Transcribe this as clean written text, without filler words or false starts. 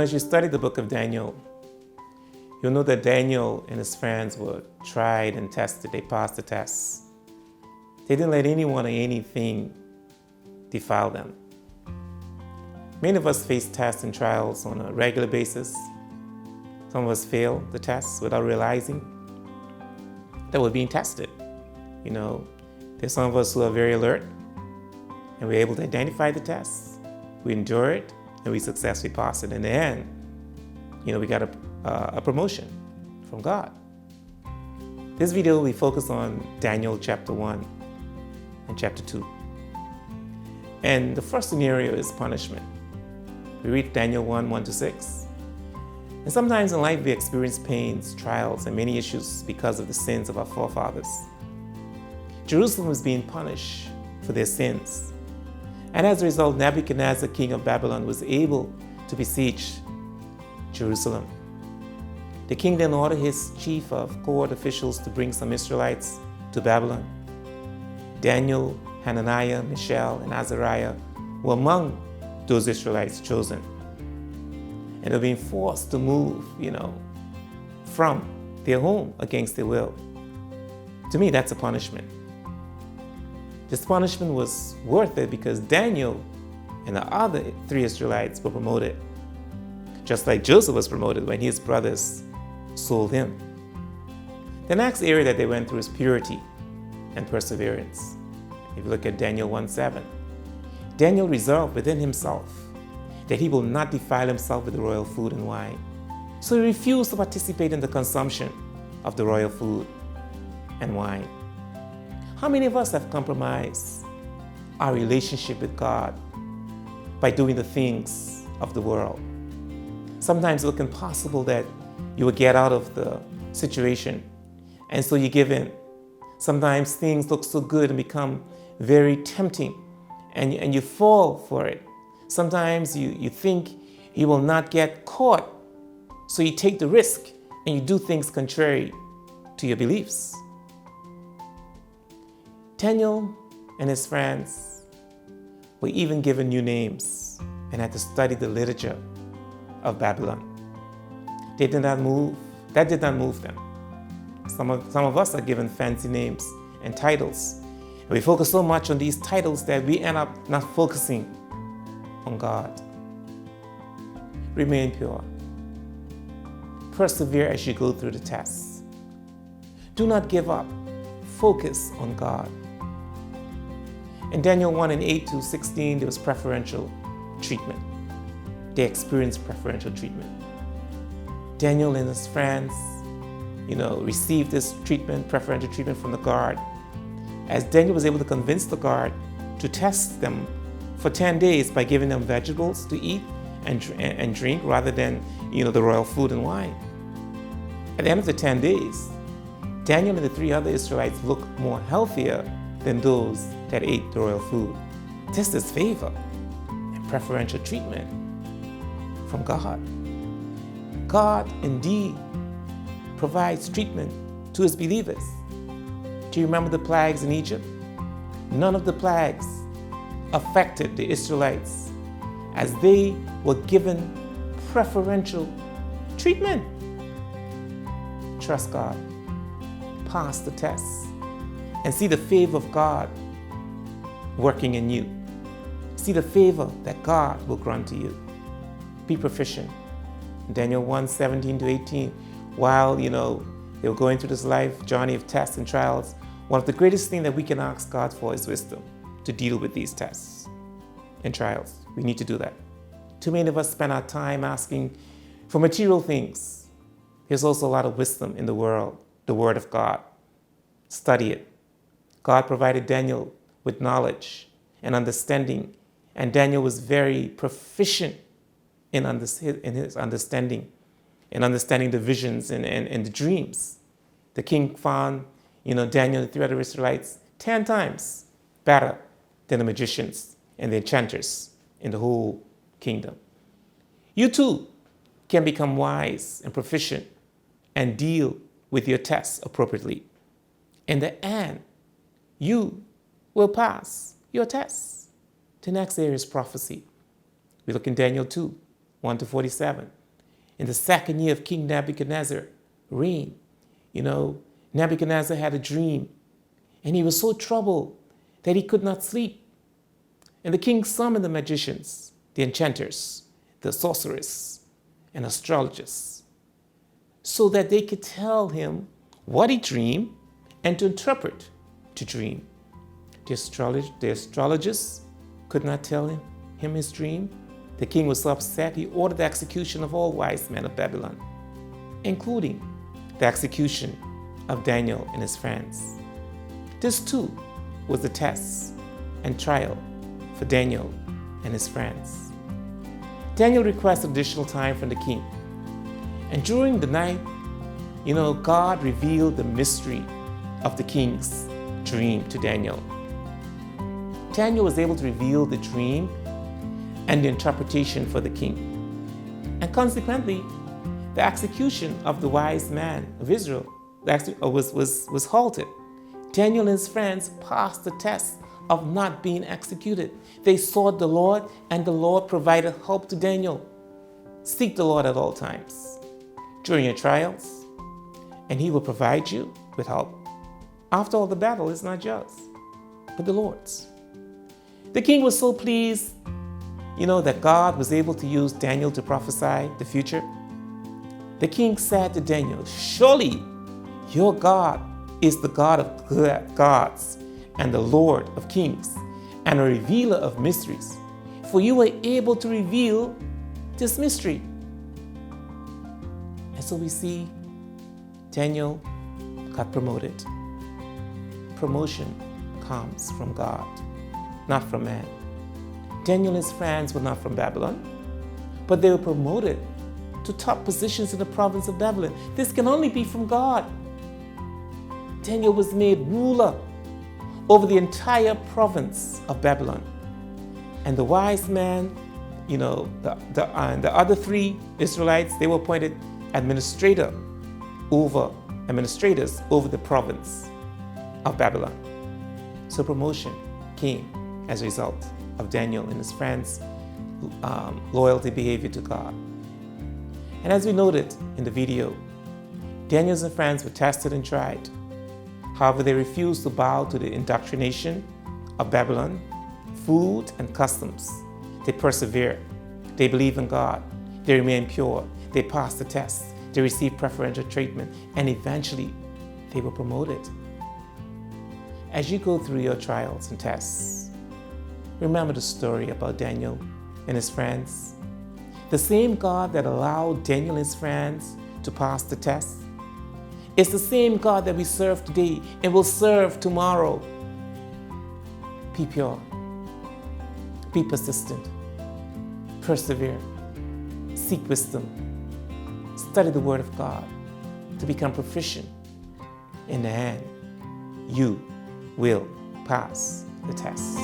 As you study the book of Daniel, you'll know that Daniel and his friends were tried and tested. They passed the tests. They didn't let anyone or anything defile them. Many of us face tests and trials on a regular basis. Some of us fail the tests without realizing that we're being tested. There's some of us who are very alert and we're able to identify the tests. We endure it and we successfully pass it. In the end, we got a promotion from God. This video we focus on Daniel chapter 1 and chapter 2. And the first scenario is punishment. We read Daniel 1:1-6. And sometimes in life we experience pains, trials, and many issues because of the sins of our forefathers. Jerusalem was being punished for their sins. And as a result, Nebuchadnezzar, king of Babylon, was able to besiege Jerusalem. The king then ordered his chief of court officials to bring some Israelites to Babylon. Daniel, Hananiah, Mishael, and Azariah were among those Israelites chosen. And they were being forced to move, from their home against their will. To me, that's a punishment. This punishment was worth it because Daniel and the other 3 Israelites were promoted, just like Joseph was promoted when his brothers sold him. The next area that they went through is purity and perseverance. If you look at Daniel 1:7, Daniel resolved within himself that he will not defile himself with the royal food and wine. So he refused to participate in the consumption of the royal food and wine. How many of us have compromised our relationship with God by doing the things of the world? Sometimes it looks impossible that you will get out of the situation, and so you give in. Sometimes things look so good and become very tempting, and you fall for it. Sometimes you think you will not get caught, so you take the risk and you do things contrary to your beliefs. Daniel and his friends were even given new names and had to study the literature of Babylon. That did not move them. Some of us are given fancy names and titles. And we focus so much on these titles that we end up not focusing on God. Remain pure. Persevere as you go through the tests. Do not give up. Focus on God. In Daniel 1:8-16, there was preferential treatment. They experienced preferential treatment. Daniel and his friends, received this treatment, preferential treatment from the guard. As Daniel was able to convince the guard to test them for 10 days by giving them vegetables to eat and drink rather than, the royal food and wine. At the end of the 10 days, Daniel and the 3 other Israelites looked more healthier than those that ate the royal food. This is favor and preferential treatment from God. God indeed provides treatment to his believers. Do you remember the plagues in Egypt? None of the plagues affected the Israelites as they were given preferential treatment. Trust God. Pass the tests and see the favor of God working in you. See the favor that God will grant to you. Be proficient. Daniel 1:17-18, while they were going through this life journey of tests and trials, one of the greatest things that we can ask God for is wisdom to deal with these tests and trials. We need to do that. Too many of us spend our time asking for material things. There's also a lot of wisdom in the world, the Word of God. Study it. God provided Daniel with knowledge and understanding, and Daniel was very proficient in his understanding, in understanding the visions and the dreams. The king found, Daniel and the 3 other Israelites 10 times better than the magicians and the enchanters in the whole kingdom. You too can become wise and proficient and deal with your tests appropriately. In the end, you will pass your tests. The next area is prophecy. We look in Daniel 2, 1 to 47. In the second year of King Nebuchadnezzar's reign, Nebuchadnezzar had a dream, and he was so troubled that he could not sleep. And the king summoned the magicians, the enchanters, the sorcerers, and astrologers, so that they could tell him what he dreamed and to interpret the dream. The astrologers could not tell him his dream. The king was so upset, he ordered the execution of all wise men of Babylon, including the execution of Daniel and his friends. This too was the test and trial for Daniel and his friends. Daniel requested additional time from the king. And during the night, God revealed the mystery of the king's dream to Daniel. Daniel was able to reveal the dream and the interpretation for the king. And consequently, the execution of the wise man of Israel was halted. Daniel and his friends passed the test of not being executed. They sought the Lord, and the Lord provided help to Daniel. Seek the Lord at all times during your trials, and he will provide you with help. After all, the battle is not yours, but the Lord's. The king was so pleased, that God was able to use Daniel to prophesy the future. The king said to Daniel, "Surely your God is the God of gods and the Lord of kings and a revealer of mysteries, for you were able to reveal this mystery." And so we see Daniel got promoted. Promotion comes from God, not from man. Daniel and his friends were not from Babylon, but they were promoted to top positions in the province of Babylon. This can only be from God. Daniel was made ruler over the entire province of Babylon. And the wise man, the other three Israelites, they were appointed administrators over the province of Babylon. So promotion came as a result of Daniel and his friends' loyalty behavior to God. And as we noted in the video, Daniel and friends were tested and tried. However, they refused to bow to the indoctrination of Babylon, food and customs. They persevered. They believed in God. They remained pure. They passed the test. They received preferential treatment, and eventually they were promoted. As you go through your trials and tests, remember the story about Daniel and his friends. The same God that allowed Daniel and his friends to pass the test is the same God that we serve today and will serve tomorrow. Be pure. Be persistent. Persevere. Seek wisdom. Study the Word of God to become proficient. In the end, you will pass the test.